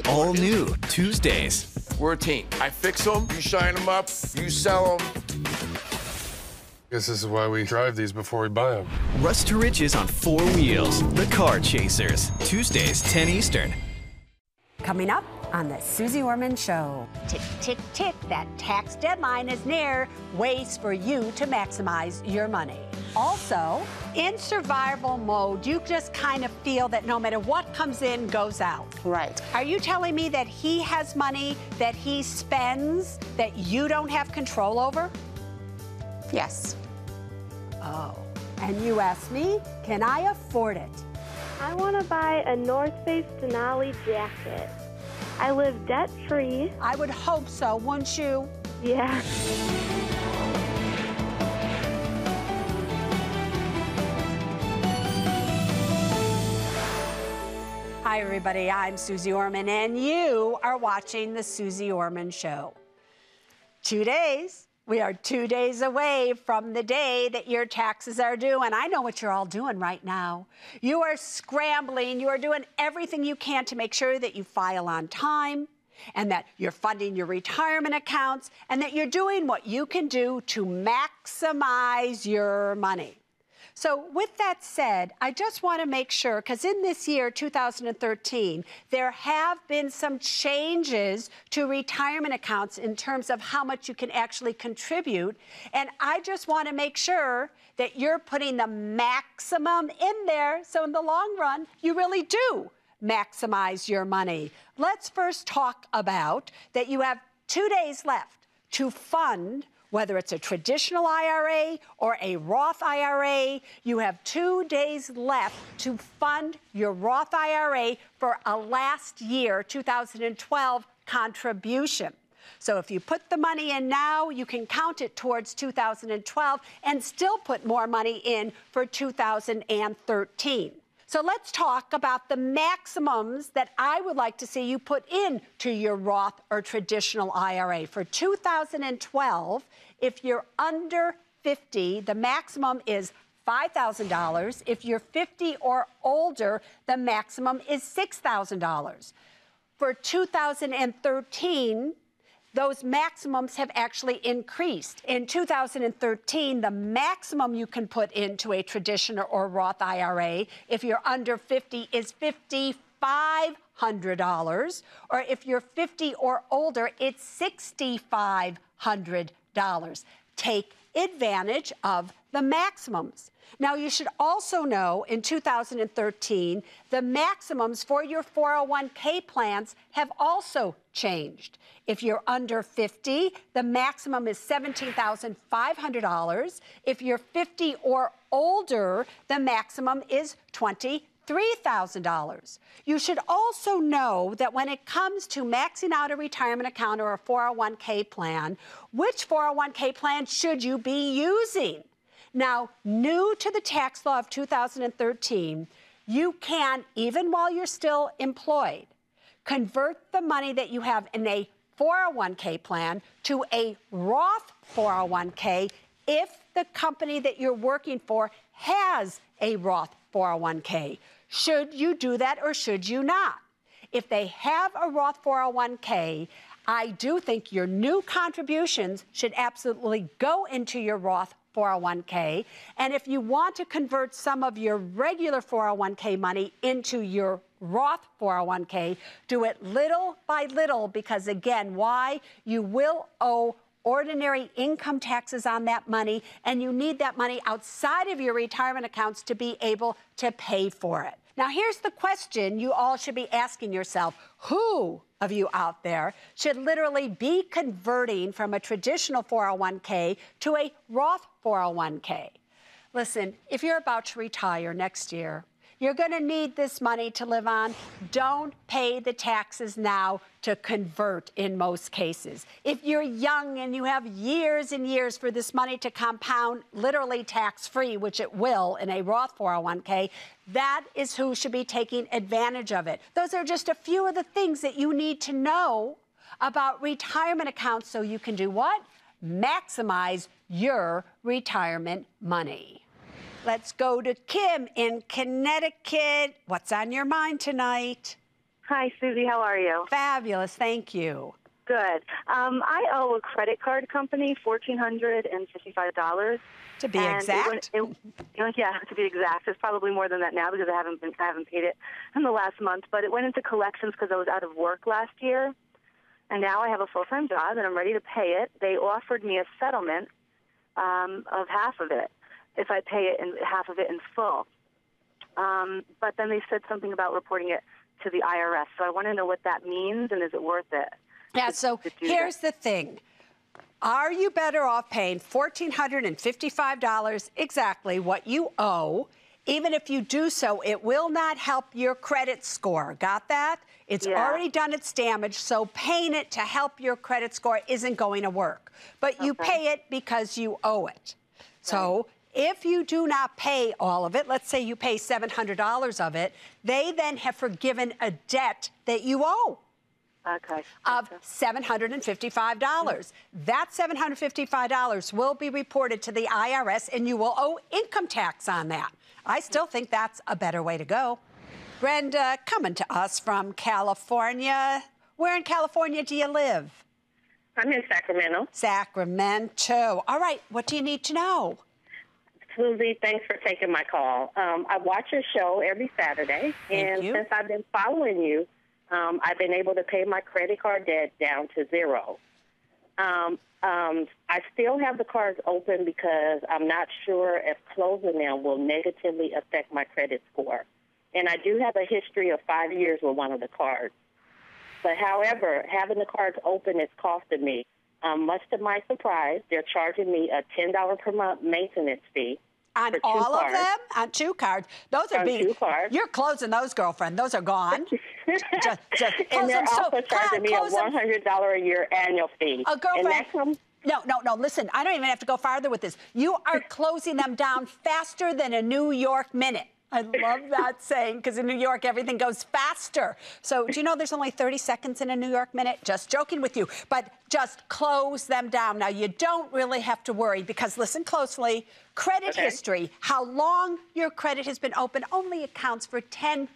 All new Tuesdays. We're a team. I fix them, you shine them up, you sell them. I guess this is why we drive these before we buy them. Rush to Riches on 4 Wheels. The Car Chasers. Tuesdays, 10 Eastern. Coming up on the Suze Orman Show. Tick, tick, tick, that tax deadline is near. Ways for you to maximize your money. Also, in survival mode, you just kind of feel that no matter what comes in, goes out. Right. Are you telling me that he has money that he spends that you don't have control over? Yes. Oh, and you asked me, can I afford it? I want to buy a North Face Denali jacket. I live debt-free. I would hope so, wouldn't you? Yeah. Hi, everybody. I'm Suze Orman, and you are watching the Suze Orman Show. 2 days. We are 2 days away from the day that your taxes are due, and I know what you're all doing right now. You are scrambling. You are doing everything you can to make sure that you file on time and that you're funding your retirement accounts and that you're doing what you can do to maximize your money. So with that said, I just want to make sure, because in this year, 2013, there have been some changes to retirement accounts in terms of how much you can actually contribute. And I just want to make sure that you're putting the maximum in there. So in the long run, you really do maximize your money. Let's first talk about that you have 2 days left to fund, whether it's a traditional IRA or a Roth IRA. You have 2 days left to fund your Roth IRA for a last year, 2012 contribution. So if you put the money in now, you can count it towards 2012 and still put more money in for 2013. So let's talk about the maximums that I would like to see you put into your Roth or traditional IRA. For 2012, if you're under 50, the maximum is $5,000. If you're 50 or older, the maximum is $6,000. For 2013, those maximums have actually increased. In 2013, the maximum you can put into a traditional or Roth IRA, if you're under 50, is $5,500. Or if you're 50 or older, it's $6,500. Take advantage of the maximums. Now, you should also know in 2013, the maximums for your 401k plans have also changed. If you're under 50, the maximum is $17,500. If you're 50 or older, the maximum is $23,000. You should also know that when it comes to maxing out a retirement account or a 401k plan, which 401k plan should you be using? Now, new to the tax law of 2013, you can, even while you're still employed, convert the money that you have in a 401k plan to a Roth 401k if the company that you're working for has a Roth 401k. Should you do that or should you not? If they have a Roth 401k, I do think your new contributions should absolutely go into your Roth 401k. And if you want to convert some of your regular 401k money into your Roth 401k, do it little by little because, again, why? You will owe ordinary income taxes on that money, and you need that money outside of your retirement accounts to be able to pay for it. Now, here's the question you all should be asking yourself. Who of you out there should literally be converting from a traditional 401k to a Roth 401k? Listen, if you're about to retire next year, you're going to need this money to live on. Don't pay the taxes now to convert in most cases. If you're young and you have years and years for this money to compound literally tax-free, which it will in a Roth 401k, that is who should be taking advantage of it. Those are just a few of the things that you need to know about retirement accounts so you can do what? Maximize your retirement money. Let's go to Kim in Connecticut. What's on your mind tonight? Hi, Susie. How are you? Fabulous. Thank you. Good. I owe a credit card company $1,455. To be And exact. Yeah, to be exact. It's probably more than that now because I haven't paid it in the last month. But it went into collections because I was out of work last year. And now I have a full-time job, and I'm ready to pay it. They offered me a settlement of half of it if I pay it half of it in full. But then they said something about reporting it to the IRS. So I want to know what that means, and is it worth it? Yeah, so here's the thing. Are you better off paying $1,455, exactly what you owe? Even if you do so, it will not help your credit score. Got that? It's already done its damage, so paying it to help your credit score isn't going to work. But you pay it because you owe it. So if you do not pay all of it, let's say you pay $700 of it, they then have forgiven a debt that you owe. Of $755. That $755 will be reported to the IRS, and you will owe income tax on that. I still think that's a better way to go. Brenda, coming to us from California. Where in California do you live? I'm in Sacramento. Sacramento. All right, what do you need to know? Susie, thanks for taking my call. I watch your show every Saturday, and since I've been following you, I've been able to pay my credit card debt down to zero. I still have the cards open because I'm not sure if closing them will negatively affect my credit score. And I do have a history of 5 years with one of the cards. But however, having the cards open is costing me. Much to my surprise, they're charging me a $10 per month maintenance fee. On all of them? On 2 cards? Those are being... 2 cards. You're closing those, girlfriend. Those are gone. just and they're them. also charging me a $100 a year annual fee. Girlfriend, no, listen, I don't even have to go farther with this. You are closing them down faster than a New York minute. I love that saying, because in New York, everything goes faster. So do you know there's only 30 seconds in a New York minute? Just joking with you. But just close them down. Now, you don't really have to worry, because listen closely. Credit history, how long your credit has been open, only accounts for 10%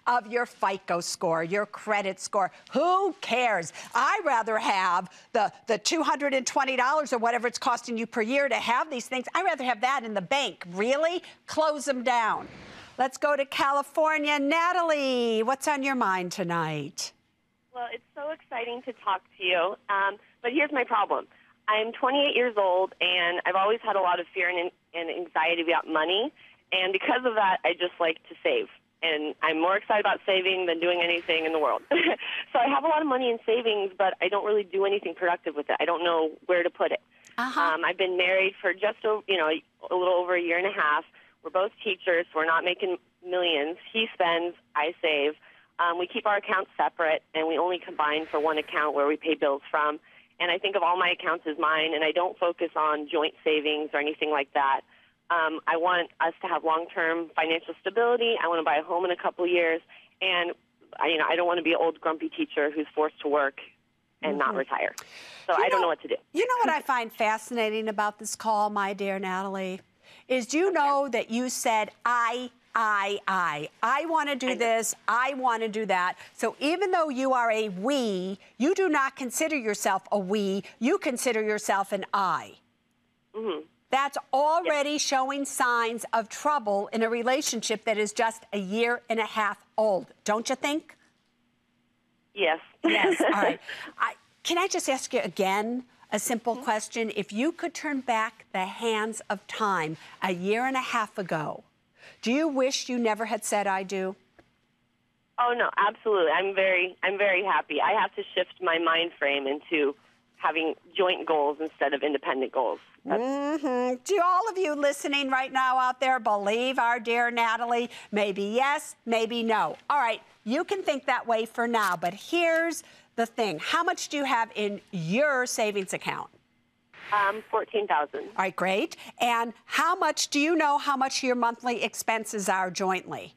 of your FICO score, your credit score. Who cares? I'd rather have the $220 or whatever it's costing you per year to have these things. I'd rather have that in the bank. Really? Close them down. Let's go to California. Natalie, what's on your mind tonight? Well, it's so exciting to talk to you, but here's my problem. I'm 28 years old, and I've always had a lot of fear and anxiety about money, and because of that, I just like to save. And I'm more excited about saving than doing anything in the world. So I have a lot of money in savings, but I don't really do anything productive with it. I don't know where to put it. I've been married for just a little over a year and a half. We're both teachers. We're not making millions. He spends, I save. We keep our accounts separate, and we only combine for one account where we pay bills from. And I think of all my accounts as mine, and I don't focus on joint savings or anything like that. I want us to have long-term financial stability. I want to buy a home in a couple years, and I don't want to be an old grumpy teacher who's forced to work and not retire. So I don't know what to do. You know what I find fascinating about this call, my dear Natalie, is you know that you said I want to do this, I want to do that. So even though you are a we, you do not consider yourself a we, you consider yourself an I. That's already showing signs of trouble in a relationship that is just a year and a half old, don't you think? Yes. Yes, all right. Can I just ask you again a simple question? If you could turn back the hands of time a year and a half ago, do you wish you never had said I do? Oh, no, absolutely. I'm very happy. I have to shift my mind frame into having joint goals instead of independent goals. Do all of you listening right now out there believe our dear Natalie? Maybe yes, maybe no. All right, you can think that way for now, but here's the thing. How much do you have in your savings account? $14,000. All right, great. And how much, do you know how much your monthly expenses are jointly?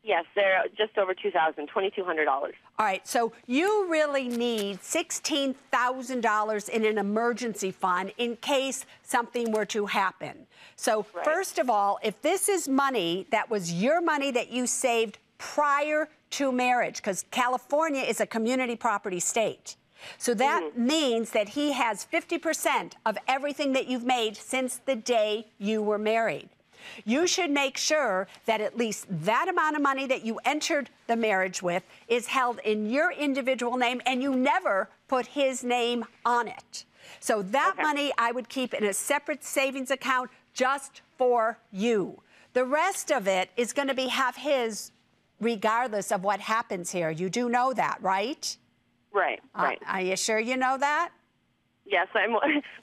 Yes, they're just over $2,000, $2,200. All right, so you really need $16,000 in an emergency fund in case something were to happen. So first of all, if this is money that was your money that you saved prior to marriage, because California is a community property state. So that means that he has 50% of everything that you've made since the day you were married. You should make sure that at least that amount of money that you entered the marriage with is held in your individual name, and you never put his name on it. So that money I would keep in a separate savings account just for you. The rest of it is going to be half his regardless of what happens here. You do know that, right? Right. Are you sure you know that? Yes,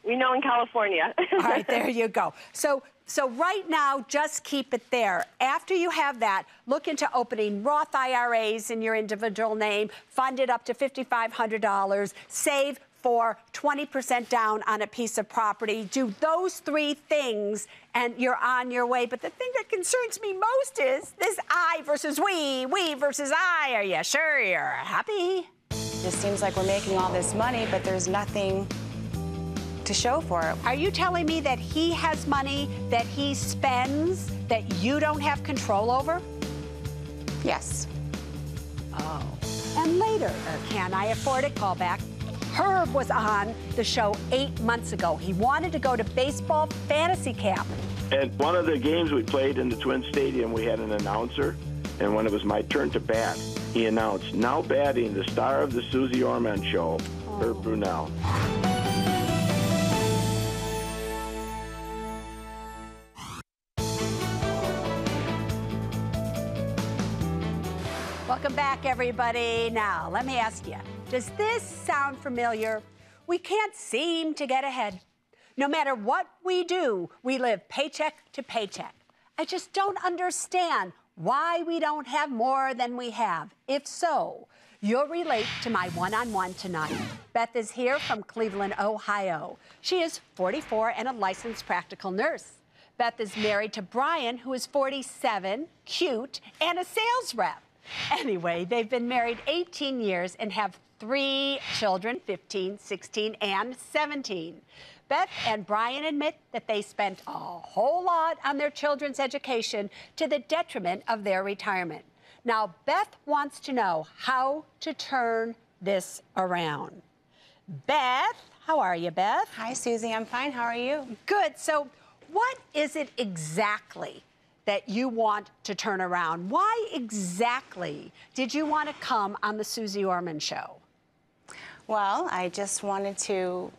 we know in California. All right, there you go. So right now, just keep it there. After you have that, look into opening Roth IRAs in your individual name, fund it up to $5,500, save for 20% down on a piece of property. Do those 3 things, and you're on your way. But the thing that concerns me most is this I versus we versus I. Are you sure you're happy? It just seems like we're making all this money, but there's nothing to show for it. Are you telling me that he has money that he spends that you don't have control over? Yes. Oh. And later, can I afford it? Call back. Herb was on the show 8 months ago. He wanted to go to baseball fantasy camp. At one of the games we played in the Twin Stadium, we had an announcer, and when it was my turn to bat, he announced, "Now batting, the star of the Suze Orman show, Herb Brunel." Welcome back, everybody. Now, let me ask you, does this sound familiar? We can't seem to get ahead. No matter what we do, we live paycheck to paycheck. I just don't understand why we don't have more than we have. If so, you'll relate to my one-on-one tonight. Beth is here from Cleveland, Ohio. She is 44 and a licensed practical nurse. Beth is married to Brian, who is 47, cute, and a sales rep. Anyway, they've been married 18 years and have 3 children, 15, 16, and 17. Beth and Brian admit that they spent a whole lot on their children's education to the detriment of their retirement. Now, Beth wants to know how to turn this around. Beth, how are you, Beth? Hi, Susie. I'm fine. How are you? Good. So what is it exactly that you want to turn around? Why exactly did you want to come on the Suze Orman Show? Well, I just wanted to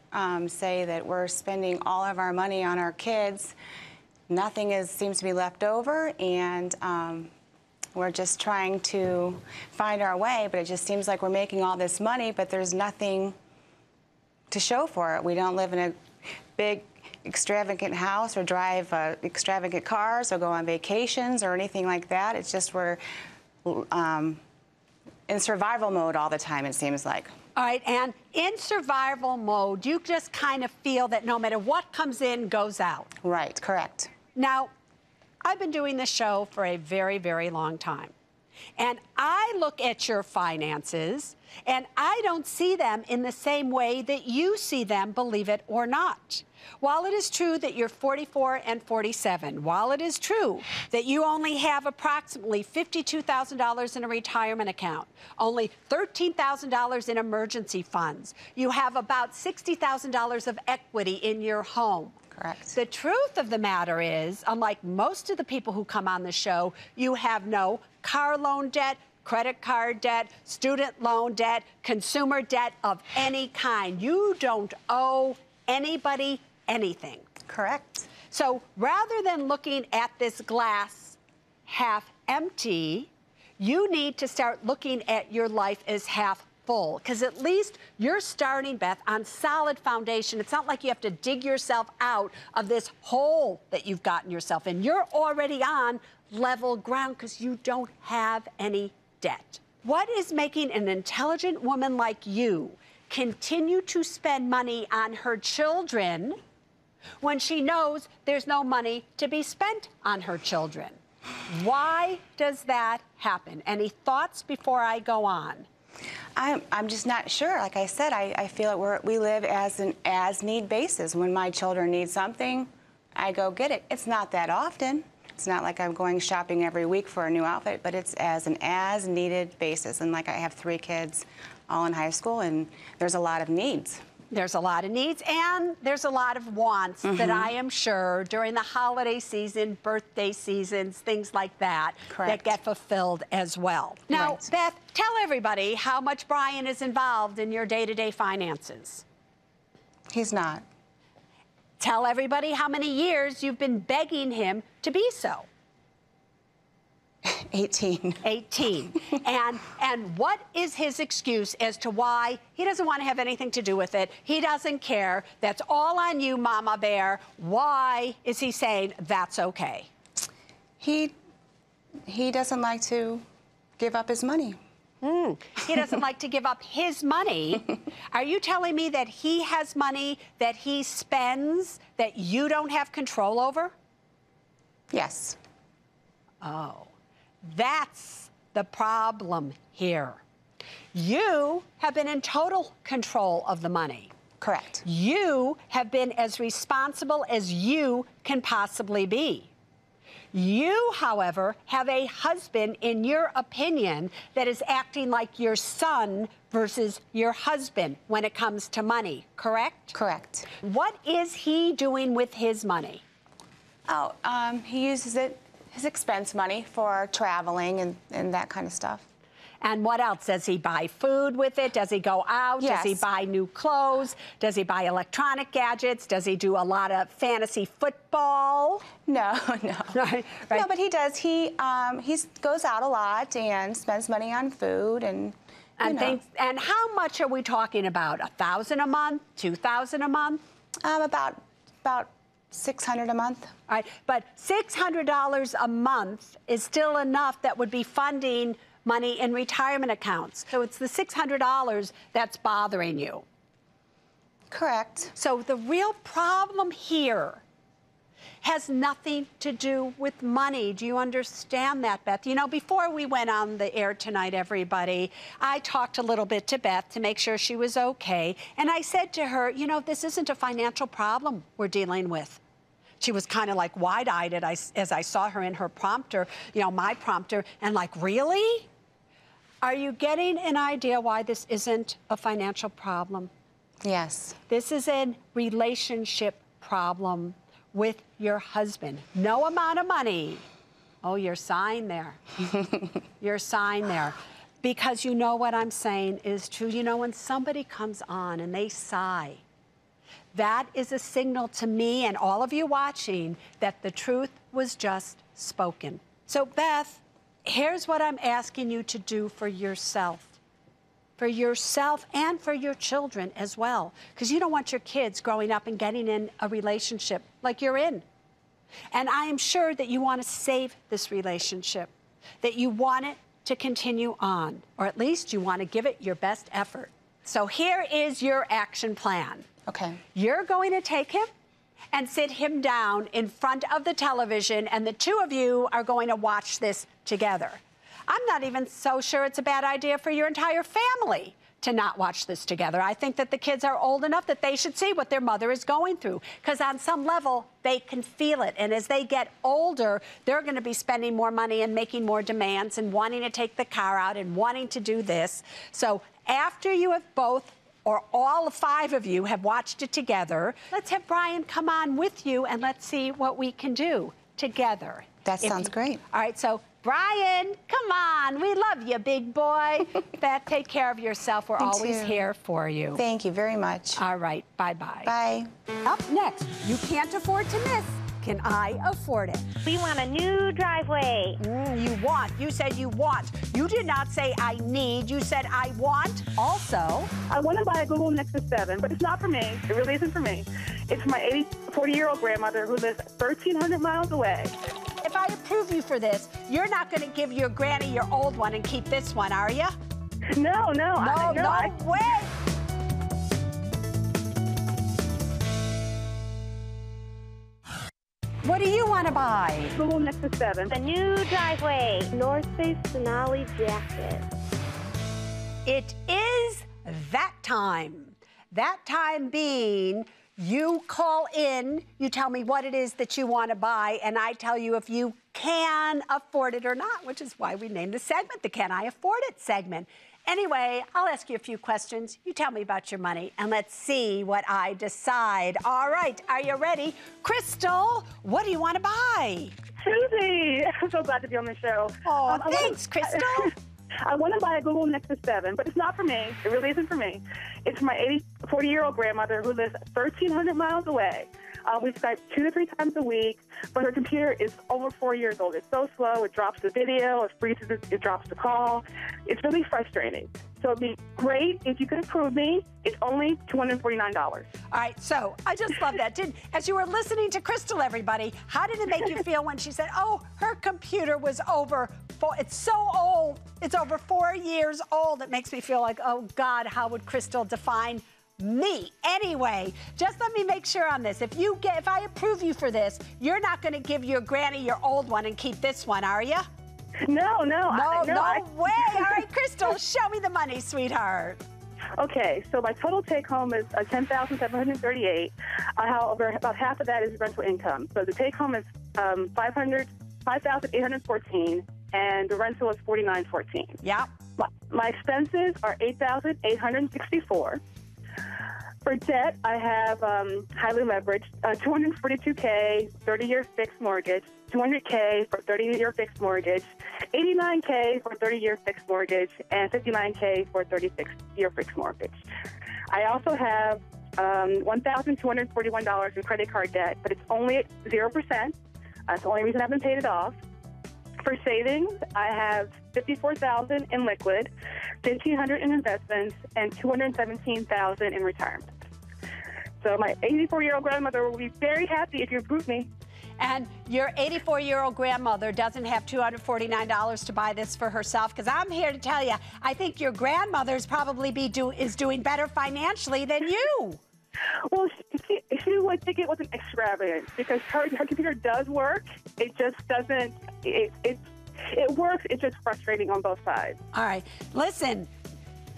say that we're spending all of our money on our kids. Nothing seems to be left over, and we're just trying to find our way, but it just seems like we're making all this money, but there's nothing to show for it. We don't live in a big, extravagant house or drive extravagant cars or go on vacations or anything like that. It's just we're in survival mode all the time, it seems like. All right, and in survival mode, you just kind of feel that no matter what comes in, goes out. Right, correct. Now, I've been doing this show for a very, very long time. And I look at your finances, and I don't see them in the same way that you see them, believe it or not. While it is true that you're 44 and 47, while it is true that you only have approximately $52,000 in a retirement account, only $13,000 in emergency funds, you have about $60,000 of equity in your home. Correct. The truth of the matter is, unlike most of the people who come on the show, you have no car loan debt, credit card debt, student loan debt, consumer debt of any kind. You don't owe anybody anything. Correct. So rather than looking at this glass half empty, you need to start looking at your life as half full, because at least you're starting, Beth, on solid foundation. It's not like you have to dig yourself out of this hole that you've gotten yourself in. You're already on level ground because you don't have any debt. What is making an intelligent woman like you continue to spend money on her children when she knows there's no money to be spent on her children? Why does that happen? Any thoughts before I go on? I'm just not sure. Like I said, I feel like we live as an as-need basis. When my children need something, I go get it. It's not that often. It's not like I'm going shopping every week for a new outfit, but it's as an as-needed basis. And like I have 3 kids all in high school, and there's a lot of needs. There's a lot of needs, and there's a lot of wants that I am sure during the holiday season, birthday seasons, things like that, that get fulfilled as well. Now, Beth, tell everybody how much Brian is involved in your day-to-day finances. He's not. Tell everybody how many years you've been begging him to be so. 18. 18. And what is his excuse as to why he doesn't want to have anything to do with it? He doesn't care. That's all on you, Mama Bear. Why is he saying that's okay? He doesn't like to give up his money. He doesn't like to give up his money. Are you telling me that he has money that he spends that you don't have control over? Yes. Oh, that's the problem here. You have been in total control of the money. Correct. You have been as responsible as you can possibly be. You, however, have a husband, in your opinion, that is acting like your son versus your husband when it comes to money, correct? Correct. What is he doing with his money? Oh, he uses his expense money for traveling and that kind of stuff. And what else? Does he buy food with it? Does he go out? Yes. Does he buy new clothes? Does he buy electronic gadgets? Does he do a lot of fantasy football? No. Right. No, but he does. He goes out a lot and spends money on food and things. And how much are we talking about? $1,000 a month? $2,000 a month? About $600 a month. All right, but $600 a month is still enough that would be funding money in retirement accounts. So it's the $600 that's bothering you. Correct. So the real problem here has nothing to do with money. Do you understand that, Beth? You know, before we went on the air tonight, everybody, I talked a little bit to Beth to make sure she was okay. And I said to her, you know, this isn't a financial problem we're dealing with. She was kind of like wide-eyed as I saw her in her prompter, you know, my prompter, and like, really? Are you getting an idea why this isn't a financial problem? Yes. This is a relationship problem with your husband. No amount of money. Oh, you're sighing there. You're sighing there. Because you know what I'm saying is true. You know, when somebody comes on and they sigh, that is a signal to me and all of you watching that the truth was just spoken. So, Beth, here's what I'm asking you to do for yourself. For yourself and for your children as well. Because you don't want your kids growing up and getting in a relationship like you're in. And I am sure that you want to save this relationship, that you want it to continue on, or at least you want to give it your best effort. So here is your action plan. Okay. You're going to take him and sit him down in front of the television, and the two of you are going to watch this together. I'm not even so sure it's a bad idea for your entire family to not watch this together. I think that the kids are old enough that they should see what their mother is going through, because on some level, they can feel it. And as they get older, they're going to be spending more money and making more demands and wanting to take the car out and wanting to do this. So after you have both or all 5 of you have watched it together, let's have Brian come on with you and let's see what we can do together. That sounds great. All right, so Brian, come on. We love you, big boy. Beth, take care of yourself. We're always here for you. Thank you very much. All right, bye-bye. Bye. Up next, you can't afford to miss. Can I afford it? We want a new driveway. You want. You said you want. You did not say I need. You said I want. Also, I want to buy a Google Nexus 7, but it's not for me. It really isn't for me. It's for my 40-year-old grandmother who lives 1,300 miles away. If I approve you for this, you're not going to give your granny your old one and keep this one, are you? No. No way. What do you want to buy? Google Nexus 7. A new driveway. North Face Denali jacket. It is that time. That time being, you call in, you tell me what it is that you want to buy, and I tell you if you can afford it or not, which is why we named the segment the Can I Afford It segment. Anyway, I'll ask you a few questions. You tell me about your money, and let's see what I decide. All right, are you ready? Crystal, what do you want to buy? Susie, I'm so glad to be on the show. Oh, thanks, Crystal. I want to buy a Google Nexus 7, but it's not for me. It really isn't for me. It's for my 40-year-old grandmother who lives 1,300 miles away. We Skype 2 to 3 times a week, but her computer is over 4 years old. It's so slow, it drops the video, it freezes it, it drops the call. It's really frustrating. So it'd be great if you could approve me. It's only $249. All right, so I just love that. As you were listening to Crystal, everybody, how did it make you feel when she said, oh, her computer was it's so old, it's over 4 years old. It makes me feel like, oh God, how would Crystal define me? Anyway, just let me make sure on this. If I approve you for this, you're not going to give your granny your old one and keep this one, are you? No way. All right, Crystal, show me the money, sweetheart. Okay, so my total take-home is $10,738. However, about half of that is rental income. So the take-home is $5,814, and the rental is $4,914. Yeah. My expenses are $8,864. For debt, I have highly leveraged, $242K, 30-year fixed mortgage, $200K for 30-year fixed mortgage, $89K for 30-year fixed mortgage, and $59K for 36-year fixed mortgage. I also have $1,241 in credit card debt, but it's only at 0%. That's the only reason I haven't paid it off. For savings, I have $54,000 in liquid, $1,500 in investments, and $217,000 in retirement. So my 84-year-old grandmother will be very happy if you approve me. And your 84-year-old grandmother doesn't have $249 to buy this for herself, because I'm here to tell you, I think your grandmother's probably is doing better financially than you. Well, she would think it wasn't extravagant, because her computer does work. It just doesn't. It works. It's just frustrating on both sides. All right. Listen,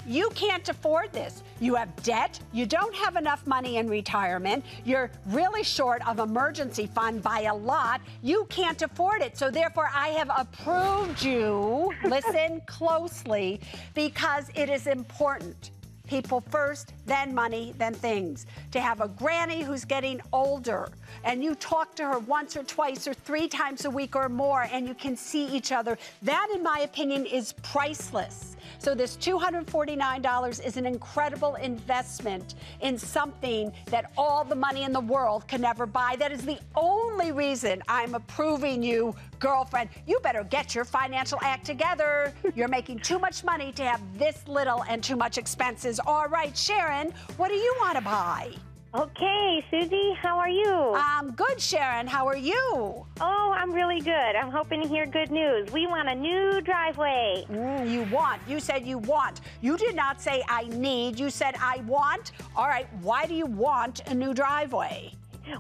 you can't afford this. You have debt. You don't have enough money in retirement. You're really short of emergency fund by a lot. You can't afford it. So therefore, I have approved you. Listen closely, because it is important. People first, then money, then things. To have a granny who's getting older, and you talk to her once or twice or 3 times a week or more, and you can see each other, that, in my opinion, is priceless. So this $249 is an incredible investment in something that all the money in the world can never buy. That is the only reason I'm approving you, girlfriend. You better get your financial act together. You're making too much money to have this little and too much expenses. All right, Sharon, what do you want to buy? Okay, Susie, how are you? I'm good, Sharon. How are you? Oh, I'm really good. I'm hoping to hear good news. We want a new driveway. You said you want. You did not say I need. You said I want. All right, why do you want a new driveway?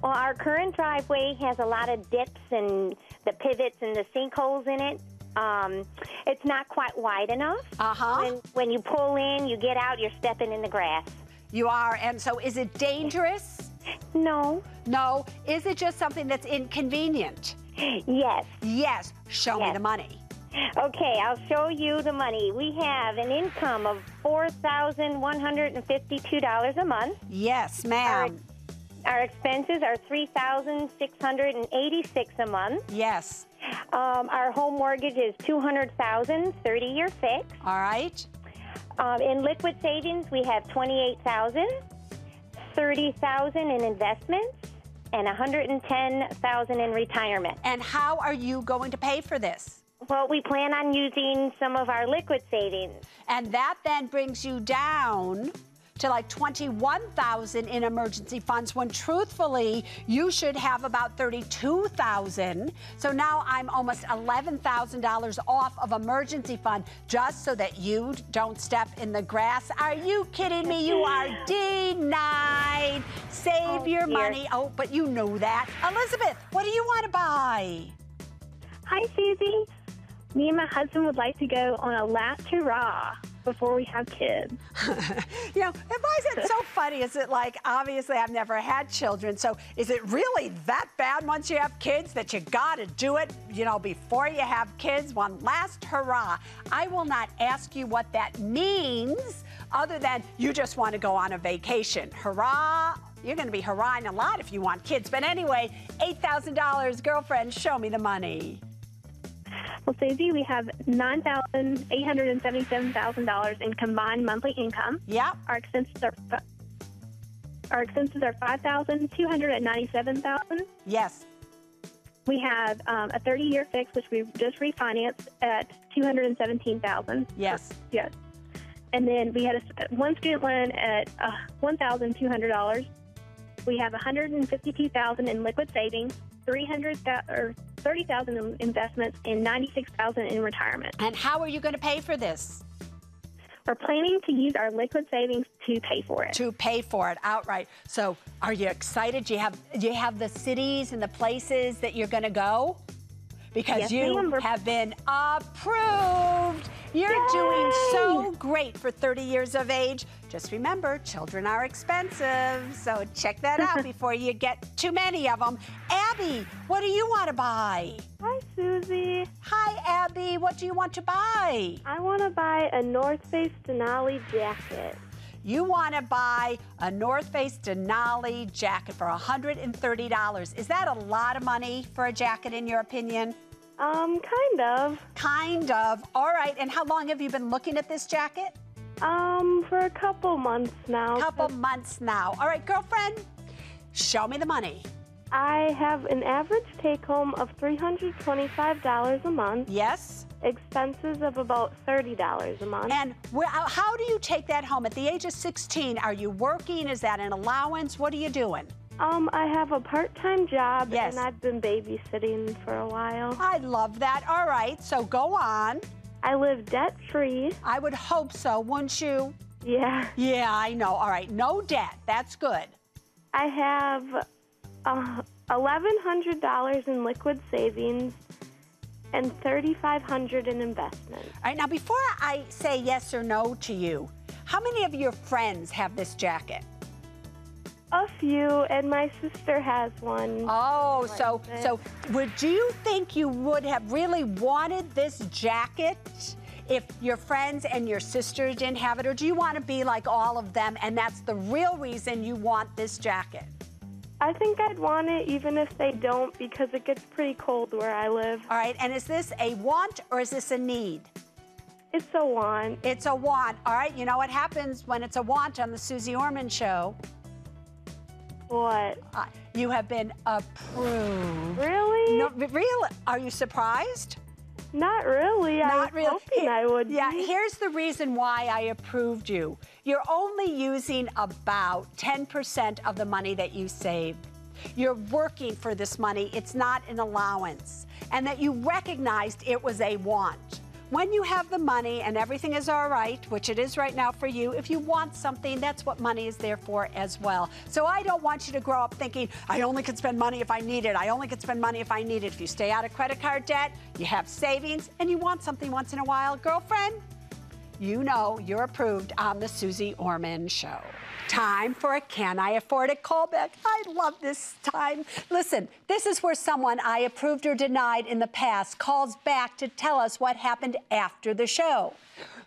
Well, our current driveway has a lot of dips and the pivots and the sinkholes in it. It's not quite wide enough. When you pull in, you get out, you're stepping in the grass. You are, and so is it dangerous? No. No? Is it just something that's inconvenient? Yes. Yes. Show me the money. Okay, I'll show you the money. We have an income of $4,152 a month. Yes, ma'am. Our expenses are $3,686 a month. Yes. Our home mortgage is $200,000, 30-year fixed. All right. In liquid savings, we have $28,000, $30,000 in investments, and $110,000 in retirement. And how are you going to pay for this? Well, we plan on using some of our liquid savings. And that then brings you down to like $21,000 in emergency funds, when truthfully you should have about $32,000. So now I'm almost $11,000 off of emergency fund just so that you don't step in the grass. Are you kidding me? You are denied. Save your money. Oh, but you know that. Elizabeth, what do you want to buy? Hi, Susie. Me and my husband would like to go on a last hurrah. before we have kids. You know, why is it so funny? Is it like, obviously I've never had children, so is it really that bad once you have kids that you gotta do it, you know, before you have kids? One last hurrah. I will not ask you what that means other than you just want to go on a vacation. Hurrah. You're going to be hurrahing a lot if you want kids. But anyway, $8,000. Girlfriend, show me the money. Well, Susie, we have $9,877,000 in combined monthly income. Yep. Our expenses are $5,297,000. Yes. We have a 30-year fix, which we've just refinanced at $217,000. Yes. Yes. And then we had one student loan at $1,200. We have $152,000 in liquid savings, $30,000 in investments, and $96,000 in retirement. And how are you going to pay for this? We're planning to use our liquid savings to pay for it. To pay for it outright. So, are you excited? Do you have the cities and the places that you're going to go? Because yes, you have been approved. You're doing so great for 30 years of age. Just remember, children are expensive, so check that out before you get too many of them. Abby, what do you want to buy? Hi, Susie. Hi, Abby. What do you want to buy? I want to buy a North Face Denali jacket. You want to buy a North Face Denali jacket for $130. Is that a lot of money for a jacket, in your opinion? Kind of. Kind of. All right. And how long have you been looking at this jacket? For a couple months now. Couple months now. All right, girlfriend, show me the money. I have an average take-home of $325 a month. Yes. Expenses of about $30 a month. And how do you take that home? At the age of 16, are you working? Is that an allowance? What are you doing? I have a part-time job, yes, and I've been babysitting for a while. I love that. All right, so go on. I live debt-free. I would hope so, wouldn't you? Yeah. Yeah, I know. All right, no debt. That's good. I have $1,100 in liquid savings and $3,500 in investments. All right, now before I say yes or no to you, how many of your friends have this jacket? A few, and my sister has one. Oh, so would you think you would have really wanted this jacket if your friends and your sister didn't have it? Or do you want to be like all of them, and that's the real reason you want this jacket? I think I'd want it even if they don't, because it gets pretty cold where I live. All right, and is this a want or is this a need? It's a want. It's a want. All right, you know what happens when it's a want on the Suze Orman Show? What? You have been approved. Really? No, really? Are you surprised? Not really. Not really. Hoping I would be. Yeah, here's the reason why I approved you. You're only using about 10% of the money that you saved. You're working for this money. It's not an allowance. And that you recognized it was a want. When you have the money and everything is all right, which it is right now for you, if you want something, that's what money is there for as well. So I don't want you to grow up thinking, I only can spend money if I need it. I only can spend money if I need it. If you stay out of credit card debt, you have savings, and you want something once in a while, girlfriend, you know you're approved on the Suze Orman Show. Time for a Can I Afford It callback. I love this time. Listen, this is where someone I approved or denied in the past calls back to tell us what happened after the show.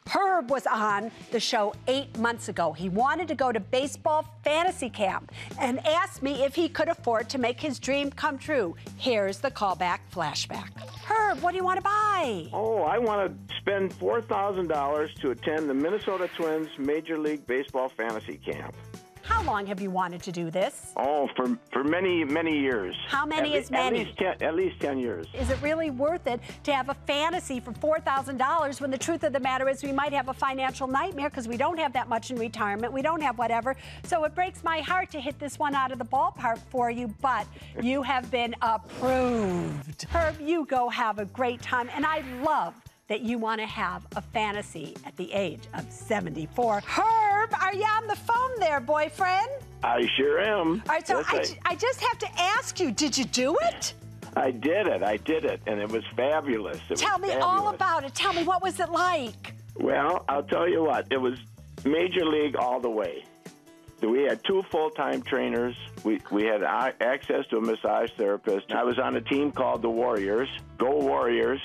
Herb was on the show 8 months ago. He wanted to go to baseball fantasy camp and asked me if he could afford to make his dream come true. Here's the callback flashback. Herb, what do you want to buy? Oh, I want to spend $4,000 to attend the Minnesota Twins Major League Baseball fantasy camp. How long have you wanted to do this? Oh, for many, many years. How many is many? At least 10 years. Is it really worth it to have a fantasy for $4,000 when the truth of the matter is we might have a financial nightmare because we don't have that much in retirement, we don't have whatever. So it breaks my heart to hit this one out of the ballpark for you, but you have been approved. Herb, you go have a great time, and I love that you want to have a fantasy at the age of 74. Herb, are you on the phone there, boyfriend? I sure am. All right, so Yes, I just have to ask you, did you do it? I did it, and it was fabulous. Tell me all about it. Tell me, what was it like? Well, I'll tell you what. It was Major League all the way. We had 2 full-time trainers. We had access to a massage therapist. I was on a team called the Warriors, Go Warriors,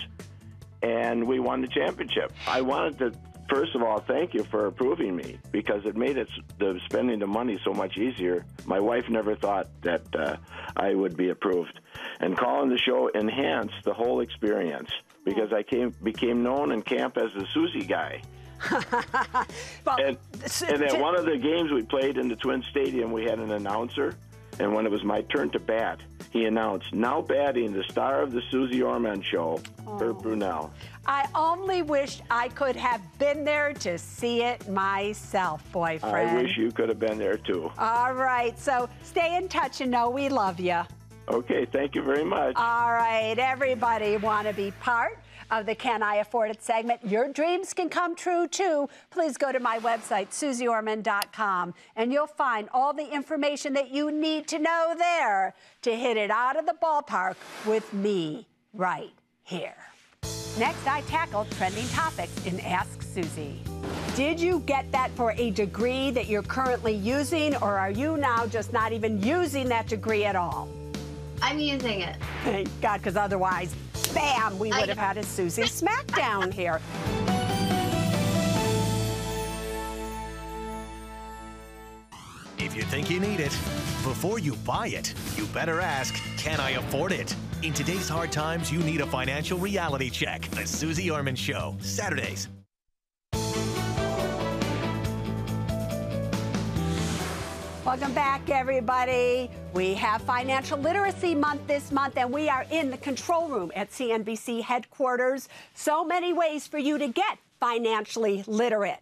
and we won the championship. I wanted to, first of all, thank you for approving me because it made the spending the money so much easier. My wife never thought that I would be approved. And calling the show enhanced the whole experience because I became known in camp as the Suze guy. Well, and at one of the games we played in the Twin Stadium, we had an announcer, and when it was my turn to bat, he announced, "Now batting, the star of the Suze Orman show, Herb Brunel." I only wish I could have been there to see it myself, boyfriend. I wish you could have been there, too. All right, so stay in touch and know we love you. Okay, thank you very much. All right, everybody want to be part of the Can I Afford It segment? Your dreams can come true, too. Please go to my website, SuzeOrman.com, and you'll find all the information that you need to know there to hit it out of the ballpark with me right here. Next, I tackle trending topics in Ask Suze. Did you get that for a degree that you're currently using, or are you now just not even using that degree at all? I'm using it. Thank God, because otherwise, bam, we would have had a Suze Smackdown here. If you think you need it, before you buy it, you better ask, can I afford it? In today's hard times, you need a financial reality check. The Suze Orman Show, Saturdays. Welcome back, everybody. We have Financial Literacy Month this month, and we are in the control room at CNBC headquarters. So many ways for you to get financially literate.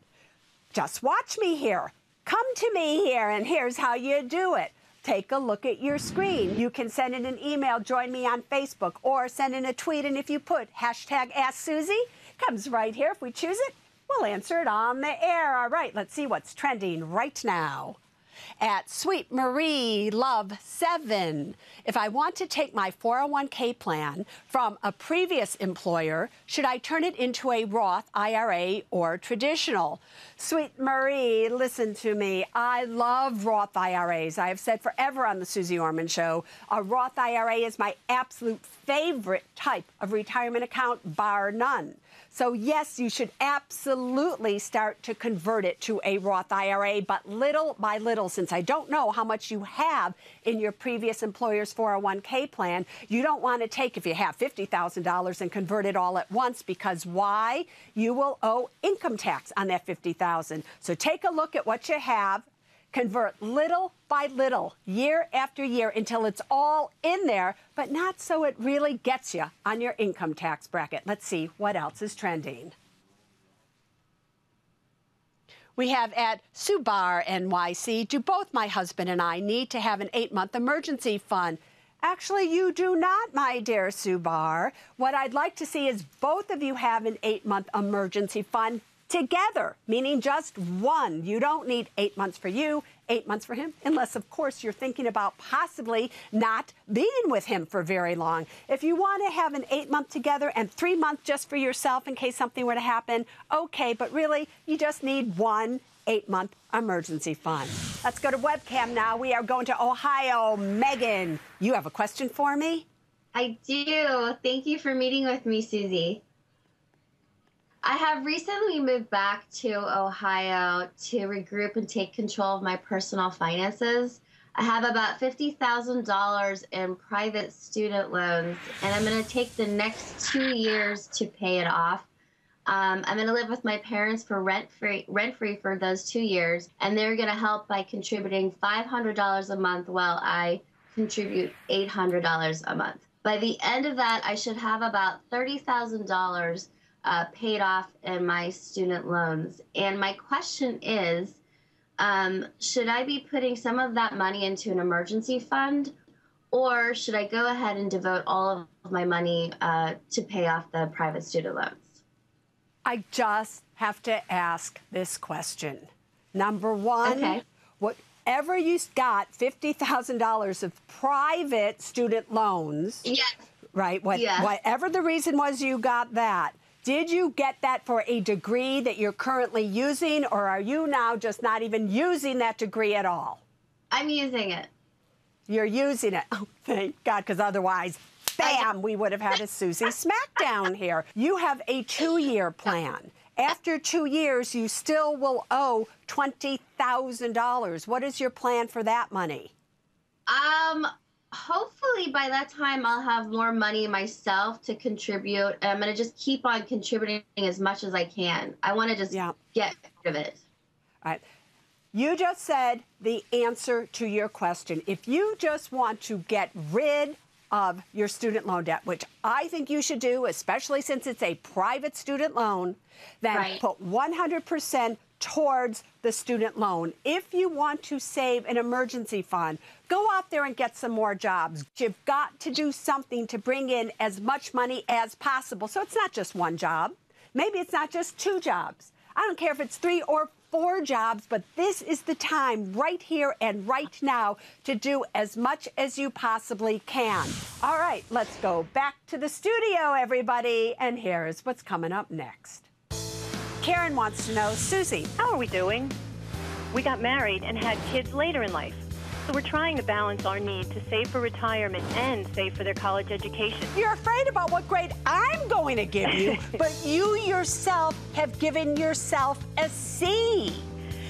Just watch me here. Come to me here, and here's how you do it. Take a look at your screen. You can send in an email, join me on Facebook, or send in a tweet, and if you put hashtag Ask Suze, comes right here. If we choose it, we'll answer it on the air. All right, let's see what's trending right now. At Sweet Marie Love 7, if I want to take my 401k plan from a previous employer, should I turn it into a Roth IRA or traditional? Sweet Marie, listen to me. I love Roth IRAs. I have said forever on the Suze Orman Show, a Roth IRA is my absolute favorite type of retirement account, bar none. So yes, you should absolutely start to convert it to a Roth IRA, but little by little, since I don't know how much you have in your previous employer's 401k plan, you don't want to take, if you have $50,000 and convert it all at once, because why? You will owe income tax on that $50,000. So take a look at what you have, convert little by little, year after year, until it's all in there, but not so it really gets you on your income tax bracket. Let's see what else is trending. We have at Subar NYC, do both my husband and I need to have an 8-month emergency fund? Actually, you do not, my dear Subar. What I'd like to see is both of you have an 8-month emergency fund together, meaning just one. You don't need 8 months for you, 8 months for him, unless, of course, you're thinking about possibly not being with him for very long. If you want to have an 8-month together and 3 months just for yourself in case something were to happen, okay, but really, you just need one 8-month emergency fund. Let's go to webcam now. We are going to Ohio. Megan, you have a question for me? I do. Thank you for meeting with me, Suze. I have recently moved back to Ohio to regroup and take control of my personal finances. I have about $50,000 in private student loans, and I'm going to take the next 2 years to pay it off. I'm going to live with my parents for rent-free for those 2 years, and they're going to help by contributing $500 a month while I contribute $800 a month. By the end of that, I should have about $30,000 paid off in my student loans. And my question is, should I be putting some of that money into an emergency fund, or should I go ahead and devote all of my money to pay off the private student loans? I just have to ask this question. Number one, okay. Whatever you got, $50,000 of private student loans, yes. right? Yes. Whatever the reason was you got that, Did you get that for a degree that you're currently using, or are you now just not even using that degree at all? I'm using it. You're using it. Oh, thank God, because otherwise, bam, we would have had a Susie Smackdown here. You have a 2-year plan. After 2 years, you still will owe $20,000. What is your plan for that money? Hopefully by that time I'll have more money myself to contribute. And I'm going to just keep on contributing as much as I can. I want to just get rid of it. All right. You just said the answer to your question. If you just want to get rid of your student loan debt, which I think you should do, especially since it's a private student loan, then put 100% towards the student loan. If you want to save an emergency fund, go out there and get some more jobs. You've got to do something to bring in as much money as possible. So it's not just one job. Maybe it's not just 2 jobs. I don't care if it's 3 or 4 jobs, but this is the time right here and right now to do as much as you possibly can. All right, let's go back to the studio, everybody. And here's what's coming up next. Karen wants to know, Susie, how are we doing? We got married and had kids later in life. So we're trying to balance our need to save for retirement and save for their college education. You're afraid about what grade I'm going to give you, but you yourself have given yourself a C.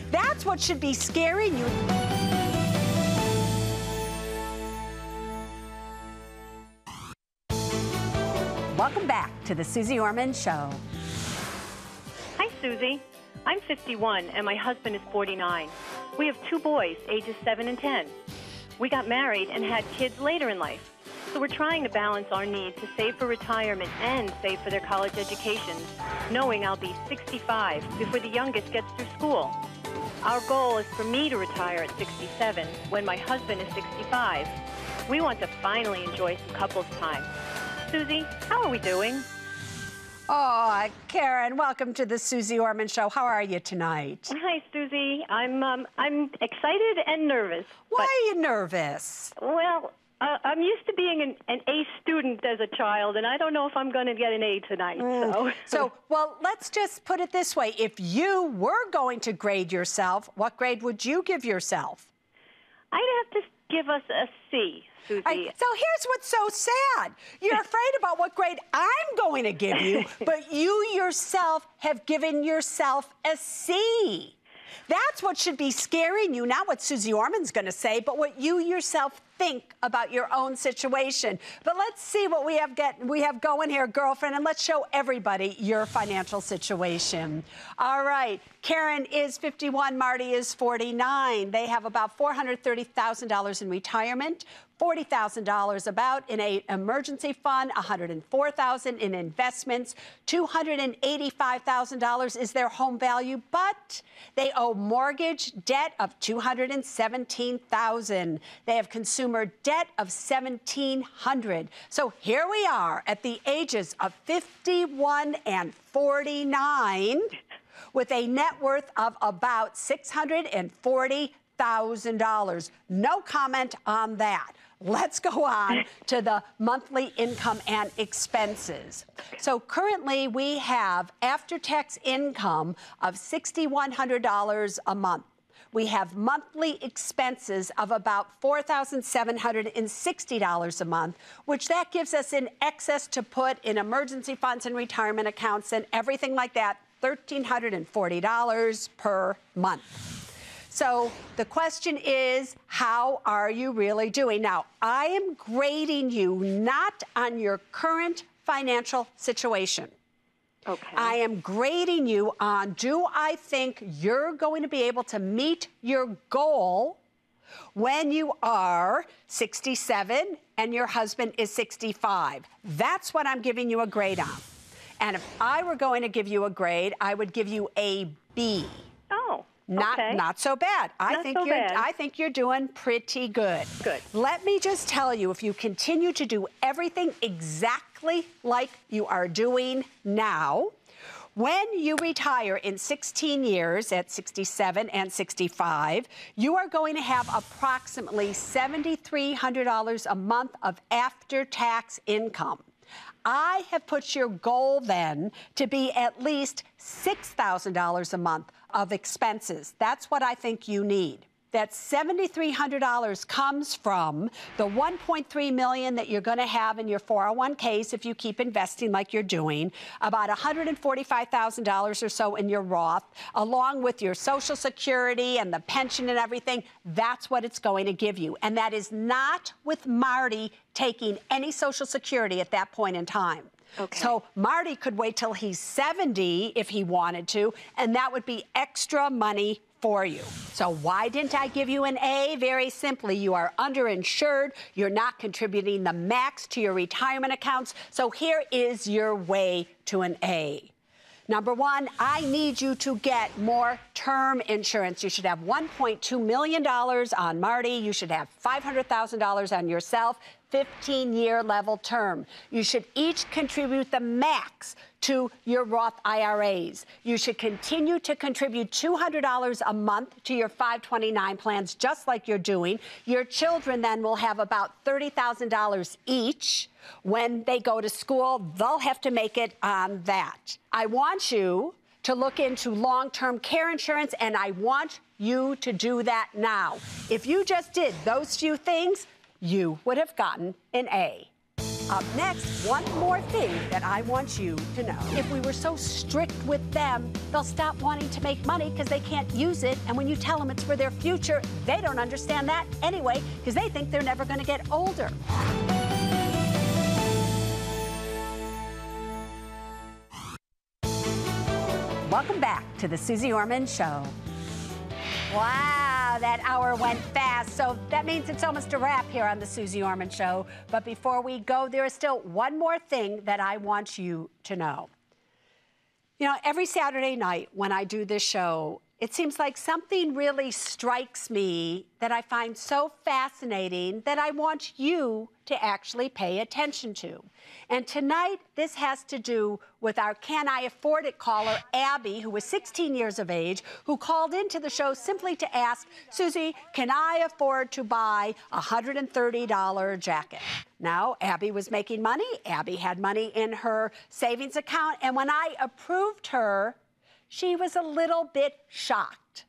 That's what should be scaring you. Welcome back to the Suze Orman Show. Hi, Susie. I'm 51 and my husband is 49. We have 2 boys, ages 7 and 10. We got married and had kids later in life. So we're trying to balance our need to save for retirement and save for their college educations, knowing I'll be 65 before the youngest gets through school. Our goal is for me to retire at 67 when my husband is 65. We want to finally enjoy some couples time. Susie, how are we doing? Oh, Karen, welcome to the Suze Orman Show. How are you tonight? Hi, Susie. I'm excited and nervous. Why are you nervous? Well, I'm used to being an A student as a child, and I don't know if I'm going to get an A tonight. Well, let's just put it this way. If you were going to grade yourself, what grade would you give yourself? I'd have to give us a C. Susie. So here's what's so sad. You're afraid about what grade I'm going to give you, but you yourself have given yourself a C. That's what should be scaring you, not what Suze Orman's going to say, but what you yourself think about your own situation. But let's see what we have going here, girlfriend, and let's show everybody your financial situation. All right, Karen is 51, Marty is 49. They have about $430,000 in retirement, $40,000 about in an emergency fund, $104,000 in investments, $285,000 is their home value, but they owe mortgage debt of $217,000. They have consumer debt of $1,700. So here we are at the ages of 51 and 49 with a net worth of about $640,000. No comment on that. Let's go on to the monthly income and expenses. So currently we have after-tax income of $6,100 a month. We have monthly expenses of about $4,760 a month, which that gives us in excess to put in emergency funds and retirement accounts and everything like that, $1,340 per month. So the question is, how are you really doing? Now, I am grading you not on your current financial situation. Okay. I am grading you on, do I think you're going to be able to meet your goal when you are 67 and your husband is 65? That's what I'm giving you a grade on. And if I were going to give you a grade, I would give you a B. Oh. Not so bad. I think you're doing pretty good. Good. Let me just tell you, if you continue to do everything exactly like you are doing now, when you retire in 16 years at 67 and 65, you are going to have approximately $7,300 a month of after-tax income. I have put your goal then to be at least $6,000 a month of expenses. That's what I think you need. That $7,300 comes from the $1.3 million that you're going to have in your 401ks if you keep investing like you're doing, about $145,000 or so in your Roth, along with your Social Security and the pension and everything. That's what it's going to give you. And that is not with Marty taking any Social Security at that point in time. Okay. So Marty could wait till he's 70 if he wanted to, and that would be extra money for you. So why didn't I give you an A? Very simply, you are underinsured. You're not contributing the max to your retirement accounts. So here is your way to an A. Number one, I need you to get more term insurance. You should have $1.2 million on Marty. You should have $500,000 on yourself. 15-year level term. You should each contribute the max to your Roth IRAs. You should continue to contribute $200 a month to your 529 plans, just like you're doing. Your children then will have about $30,000 each. When they go to school, they'll have to make it on that. I want you to look into long-term care insurance, and I want you to do that now. If you just did those few things, you would have gotten an A. Up next, one more thing that I want you to know. If we were so strict with them, they'll stop wanting to make money because they can't use it. And when you tell them it's for their future, they don't understand that anyway because they think they're never going to get older. Welcome back to the Suze Orman Show. Wow, that hour went fast. So that means it's almost a wrap here on the Suze Orman Show. But before we go, there is still one more thing that I want you to know. You know, every Saturday night when I do this show, it seems like something really strikes me that I find so fascinating that I want you to actually pay attention to. And tonight, this has to do with our Can I Afford It caller, Abby, who was 16 years of age, who called into the show simply to ask, Suze, can I afford to buy a $130 jacket? Now, Abby was making money. Abby had money in her savings account. And when I approved her, she was a little bit shocked.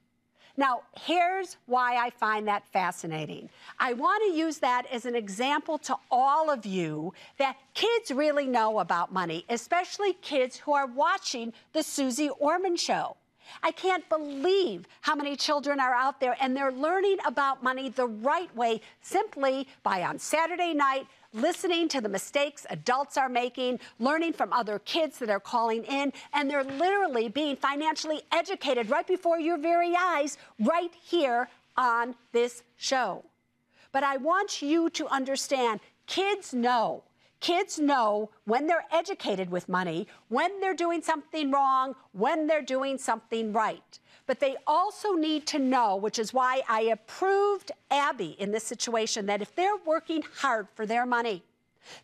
Now, here's why I find that fascinating. I want to use that as an example to all of you that kids really know about money, especially kids who are watching the Suze Orman Show. I can't believe how many children are out there and they're learning about money the right way simply by on Saturday night listening to the mistakes adults are making, learning from other kids that are calling in, and they're literally being financially educated right before your very eyes right here on this show. But I want you to understand, kids know when they're educated with money, when they're doing something wrong, when they're doing something right. But they also need to know, which is why I approved Abby in this situation, that if they're working hard for their money,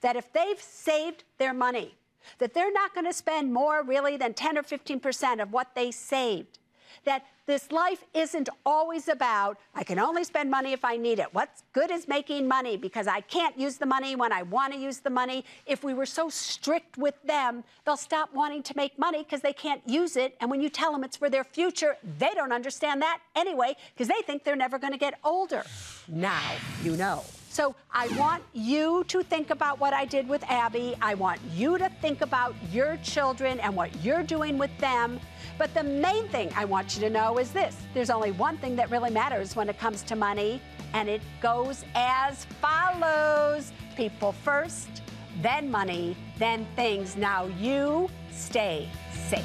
that if they've saved their money, that they're not going to spend more really than 10 or 15% of what they saved. That this life isn't always about, I can only spend money if I need it. What's good is making money because I can't use the money when I want to use the money. If we were so strict with them, they'll stop wanting to make money because they can't use it. And when you tell them it's for their future, they don't understand that anyway because they think they're never going to get older. Now you know. So I want you to think about what I did with Abby. I want you to think about your children and what you're doing with them. But the main thing I want you to know is this. There's only one thing that really matters when it comes to money, and it goes as follows. People first, then money, then things. Now you stay safe.